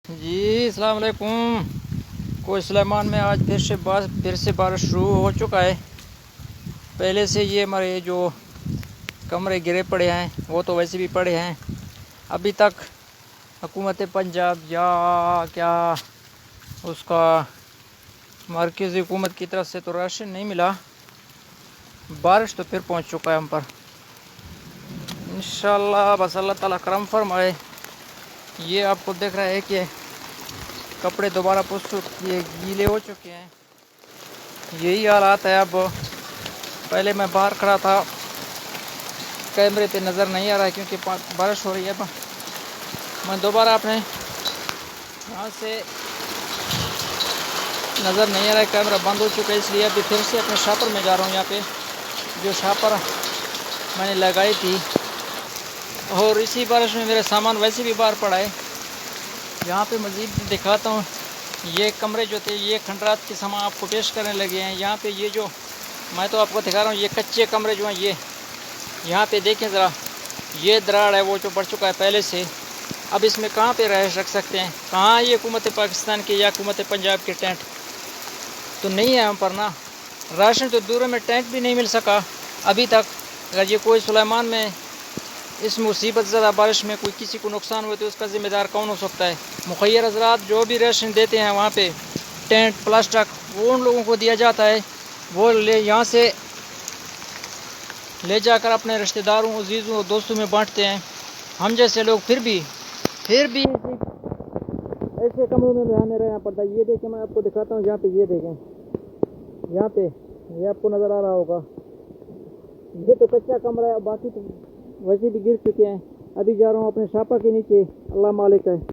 जी अस्सलाम वालेकुम। कोई सुलेमान में आज फिर से बारिश शुरू हो चुका है। पहले से ये हमारे जो कमरे गिरे पड़े हैं वो तो वैसे भी पड़े हैं। अभी तक हुकूमत पंजाब या क्या उसका मरकज़ी हुकूमत की तरफ से तो राशन नहीं मिला। बारिश तो फिर पहुंच चुका है हम पर। इंशाल्लाह बस अल्लाह ताला करम फरमाए। ये आपको देख रहा है कि कपड़े दोबारा ये गीले हो चुके हैं। यही हालात है। अब पहले मैं बाहर खड़ा था, कैमरे पे नज़र नहीं आ रहा है क्योंकि बारिश हो रही है। अब मैं दोबारा अपने यहाँ से नज़र नहीं आ रहा है, कैमरा बंद हो चुका है, इसलिए अभी फिर से अपने शापर में जा रहा हूँ। यहाँ पे जो शापर मैंने लगाई थी, और इसी बारिश में मेरा सामान वैसे भी बाहर पड़ा है। यहाँ पे मज़ीद दिखाता हूँ। ये कमरे जो थे ये खंडरात के सामान आपको पेश करने लगे हैं। यहाँ पे ये जो मैं तो आपको दिखा रहा हूँ, ये कच्चे कमरे जो हैं ये यहाँ पे देखें ज़रा, ये दरार है वो जो बढ़ चुका है पहले से। अब इसमें कहाँ पे रहायश रख सकते हैं? कहाँ ये हुकूमत पाकिस्तान के या हुकूमत पंजाब के टेंट तो नहीं है हम पर ना। राशन तो दूर में टेंट भी नहीं मिल सका अभी तक। अगर ये कोई सुलेमान में इस मुसीबत ज़्यादा बारिश में कोई किसी को नुकसान हुए तो उसका ज़िम्मेदार कौन हो सकता है? मुखैर हज़रात जो भी राशन देते हैं वहाँ पे टेंट प्लास्टिक वो उन लोगों को दिया जाता है। वो यहाँ से ले जाकर अपने रिश्तेदारों, अजीज़ों और दोस्तों में बांटते हैं। हम जैसे लोग फिर भी ऐसे कमरों में हमें रहना पड़ता है। ये देखें, मैं आपको दिखाता हूँ। यहाँ पे ये देखें, यहाँ पे ये आपको नज़र आ रहा होगा, ये तो कच्चा कमरा है, बाकी तो वैसे भी गिर चुके हैं। अभी जा रहा हूँ अपने शापा के नीचे। अल्लाह मालिक है।